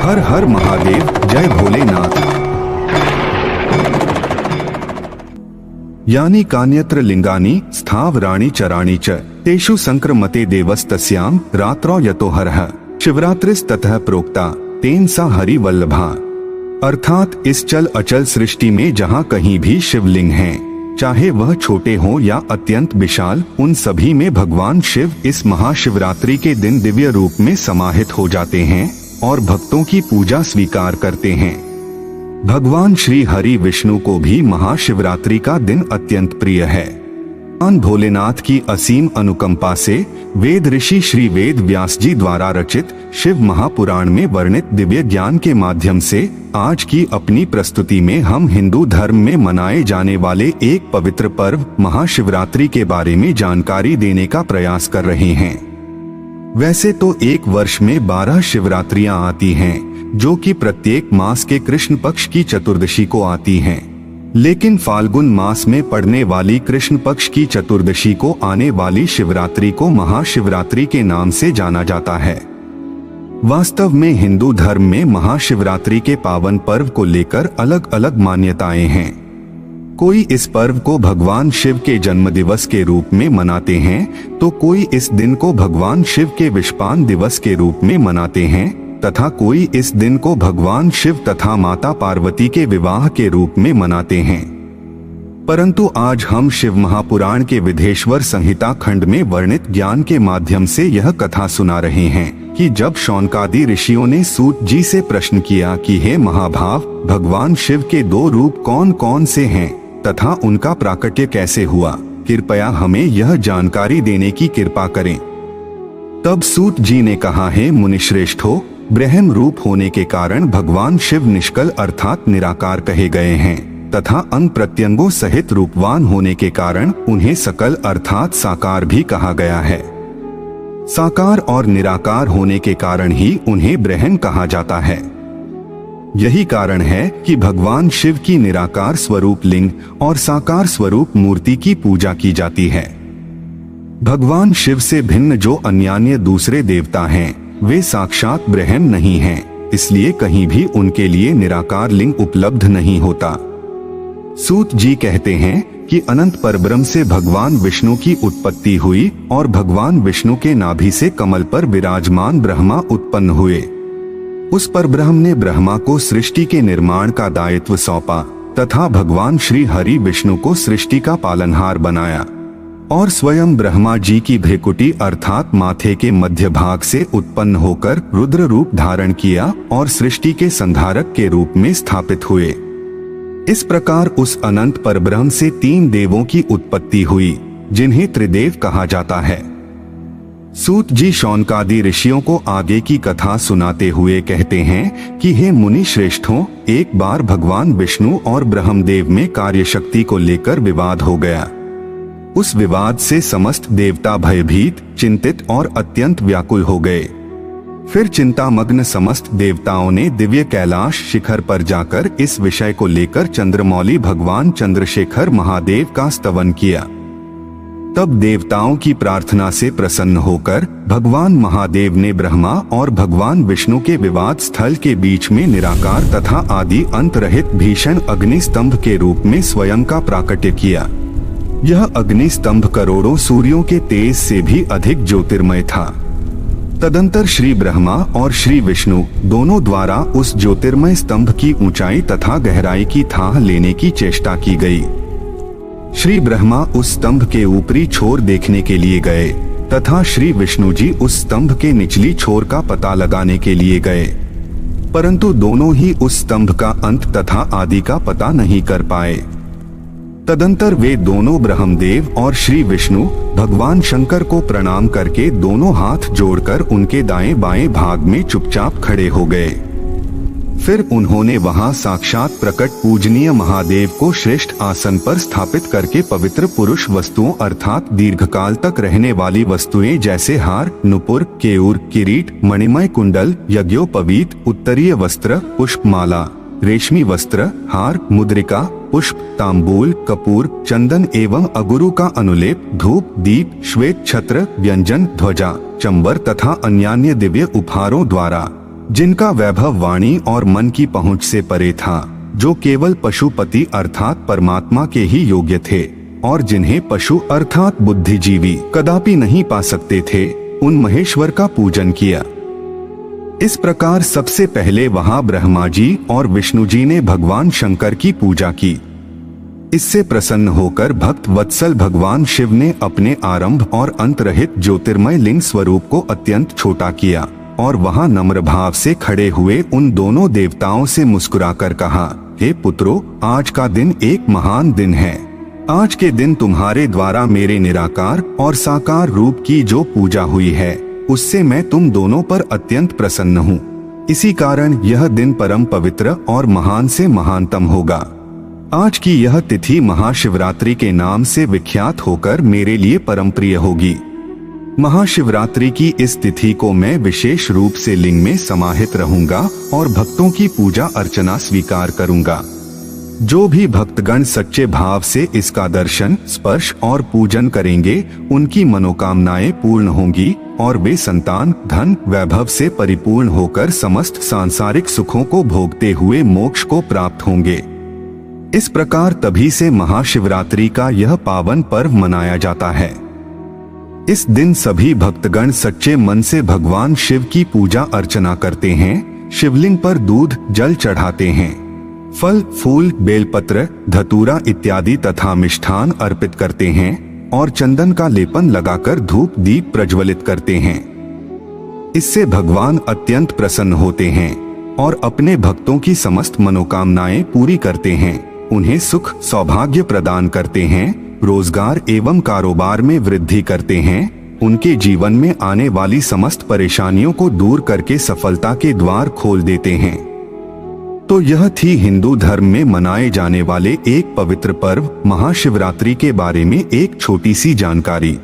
हर हर महादेव, जय भोलेनाथ। यानी कान्यत्र लिंगानि स्थावराणि चराणि च तेषु संक्रमते देवस्तस्यां रात्रौ यतो हरः शिवरात्रिस्ततः प्रोक्ता तेन सा हरि वल्लभा। अर्थात इस चल अचल सृष्टि में जहाँ कहीं भी शिवलिंग हैं, चाहे वह छोटे हों या अत्यंत विशाल, उन सभी में भगवान शिव इस महाशिवरात्रि के दिन दिव्य रूप में समाहित हो जाते हैं और भक्तों की पूजा स्वीकार करते हैं। भगवान श्री हरि विष्णु को भी महाशिवरात्रि का दिन अत्यंत प्रिय है। अन भोलेनाथ की असीम अनुकंपा से वेद ऋषि श्री वेद व्यास जी द्वारा रचित शिव महापुराण में वर्णित दिव्य ज्ञान के माध्यम से आज की अपनी प्रस्तुति में हम हिंदू धर्म में मनाए जाने वाले एक पवित्र पर्व महाशिवरात्रि के बारे में जानकारी देने का प्रयास कर रहे हैं। वैसे तो एक वर्ष में 12 शिवरात्रियां आती हैं, जो कि प्रत्येक मास के कृष्ण पक्ष की चतुर्दशी को आती हैं। लेकिन फाल्गुन मास में पड़ने वाली कृष्ण पक्ष की चतुर्दशी को आने वाली शिवरात्रि को महाशिवरात्रि के नाम से जाना जाता है। वास्तव में हिंदू धर्म में महाशिवरात्रि के पावन पर्व को लेकर अलग अलग मान्यताएं हैं। कोई इस पर्व को भगवान शिव के जन्म दिवस के रूप में मनाते हैं, तो कोई इस दिन को भगवान शिव के विषपान दिवस के रूप में मनाते हैं, तथा कोई इस दिन को भगवान शिव तथा माता पार्वती के विवाह के रूप में मनाते हैं। परंतु आज हम शिव महापुराण के विधेश्वर संहिता खंड में वर्णित ज्ञान के माध्यम से यह कथा सुना रहे हैं कि जब शौनकादि ऋषियों ने सूत जी से प्रश्न किया कि हे महाभाव, भगवान शिव के 2 रूप कौन कौन से हैं तथा उनका प्राकट्य कैसे हुआ, कृपया हमें यह जानकारी देने की कृपा करें। तब सूत जी ने कहा, हे मुनिश्रेष्ठो, ब्रह्म रूप होने के कारण भगवान शिव निष्कल अर्थात निराकार कहे गए हैं, तथा अंग प्रत्यंगों सहित रूपवान होने के कारण उन्हें सकल अर्थात साकार भी कहा गया है। साकार और निराकार होने के कारण ही उन्हें ब्रह्म कहा जाता है। यही कारण है कि भगवान शिव की निराकार स्वरूप लिंग और साकार स्वरूप मूर्ति की पूजा की जाती है। भगवान शिव से भिन्न जो अन्यान्य दूसरे देवता हैं, वे साक्षात ब्रह्म नहीं हैं, इसलिए कहीं भी उनके लिए निराकार लिंग उपलब्ध नहीं होता। सूत जी कहते हैं कि अनंत परब्रह्म से भगवान विष्णु की उत्पत्ति हुई और भगवान विष्णु के नाभि से कमल पर विराजमान ब्रह्मा उत्पन्न हुए। उस परब्रह्म ने ब्रह्मा को सृष्टि के निर्माण का दायित्व सौंपा तथा भगवान श्री हरि विष्णु को सृष्टि का पालनहार बनाया और स्वयं ब्रह्मा जी की भ्रिकुटी अर्थात माथे के मध्य भाग से उत्पन्न होकर रुद्र रूप धारण किया और सृष्टि के संधारक के रूप में स्थापित हुए। इस प्रकार उस अनंत परब्रह्म से 3 देवों की उत्पत्ति हुई, जिन्हें त्रिदेव कहा जाता है। सूत जी शौनकादि ऋषियों को आगे की कथा सुनाते हुए कहते हैं कि हे मुनि श्रेष्ठों, एक बार भगवान विष्णु और ब्रह्मदेव में कार्य शक्ति को लेकर विवाद हो गया। उस विवाद से समस्त देवता भयभीत, चिंतित और अत्यंत व्याकुल हो गए। फिर चिंतामग्न समस्त देवताओं ने दिव्य कैलाश शिखर पर जाकर इस विषय को लेकर चंद्रमौली भगवान चंद्रशेखर महादेव का स्तवन किया। तब देवताओं की प्रार्थना से प्रसन्न होकर भगवान महादेव ने ब्रह्मा और भगवान विष्णु के विवाद स्थल के बीच में निराकार तथा आदि अंत रहित भीषण अग्नि स्तंभ के रूप में स्वयं का प्राकट्य किया। यह अग्नि स्तंभ करोड़ों सूर्यों के तेज से भी अधिक ज्योतिर्मय था। तदंतर श्री ब्रह्मा और श्री विष्णु दोनों द्वारा उस ज्योतिर्मय स्तंभ की ऊंचाई तथा गहराई की थाह लेने की चेष्टा की गई। श्री ब्रह्मा उस स्तंभ के ऊपरी छोर देखने के लिए गए तथा श्री विष्णु जी उस स्तंभ के निचली छोर का पता लगाने के लिए गए, परंतु दोनों ही उस स्तंभ का अंत तथा आदि का पता नहीं कर पाए। तदंतर वे दोनों ब्रह्मदेव और श्री विष्णु भगवान शंकर को प्रणाम करके दोनों हाथ जोड़कर उनके दाएं बाएं भाग में चुपचाप खड़े हो गए। फिर उन्होंने वहां साक्षात प्रकट पूजनीय महादेव को श्रेष्ठ आसन पर स्थापित करके पवित्र पुरुष वस्तुओं अर्थात दीर्घकाल तक रहने वाली वस्तुएं जैसे हार, नुपुर, केयूर, किरीट, मणिमय कुंडल, यज्ञोपवीत, उत्तरीय वस्त्र, पुष्पमाला, रेशमी वस्त्र, हार, मुद्रिका, पुष्प, तांबूल, कपूर, चंदन एवं अगुरु का अनुलेप, धूप, दीप, श्वेत छत्र, व्यंजन, ध्वजा, चंबर तथा अन्यान्य दिव्य उपहारों द्वारा जिनका वैभव वाणी और मन की पहुंच से परे था, जो केवल पशुपति अर्थात परमात्मा के ही योग्य थे और जिन्हें पशु अर्थात बुद्धिजीवी कदापि नहीं पा सकते थे, उन महेश्वर का पूजन किया। इस प्रकार सबसे पहले वहां ब्रह्मा जी और विष्णु जी ने भगवान शंकर की पूजा की। इससे प्रसन्न होकर भक्त वत्सल भगवान शिव ने अपने आरंभ और अंत रहित ज्योतिर्मय लिंग स्वरूप को अत्यंत छोटा किया और वहां नम्र भाव से खड़े हुए उन दोनों देवताओं से मुस्कुराकर कहा, हे पुत्रों, आज का दिन एक महान दिन है। आज के दिन तुम्हारे द्वारा मेरे निराकार और साकार रूप की जो पूजा हुई है, उससे मैं तुम दोनों पर अत्यंत प्रसन्न हूँ। इसी कारण यह दिन परम पवित्र और महान से महानतम होगा। आज की यह तिथि महाशिवरात्रि के नाम से विख्यात होकर मेरे लिए परम प्रिय होगी। महाशिवरात्रि की इस तिथि को मैं विशेष रूप से लिंग में समाहित रहूंगा और भक्तों की पूजा अर्चना स्वीकार करूंगा। जो भी भक्तगण सच्चे भाव से इसका दर्शन, स्पर्श और पूजन करेंगे, उनकी मनोकामनाएं पूर्ण होंगी और वे संतान, धन, वैभव से परिपूर्ण होकर समस्त सांसारिक सुखों को भोगते हुए मोक्ष को प्राप्त होंगे। इस प्रकार तभी से महाशिवरात्रि का यह पावन पर्व मनाया जाता है। इस दिन सभी भक्तगण सच्चे मन से भगवान शिव की पूजा अर्चना करते हैं, शिवलिंग पर दूध जल चढ़ाते हैं, फल, फूल, बेलपत्र, धतूरा इत्यादि तथा मिष्ठान अर्पित करते हैं और चंदन का लेपन लगाकर धूप दीप प्रज्वलित करते हैं। इससे भगवान अत्यंत प्रसन्न होते हैं और अपने भक्तों की समस्त मनोकामनाएं पूरी करते हैं, उन्हें सुख सौभाग्य प्रदान करते हैं, रोजगार एवं कारोबार में वृद्धि करते हैं, उनके जीवन में आने वाली समस्त परेशानियों को दूर करके सफलता के द्वार खोल देते हैं। तो यह थी हिंदू धर्म में मनाए जाने वाले एक पवित्र पर्व महाशिवरात्रि के बारे में एक छोटी सी जानकारी।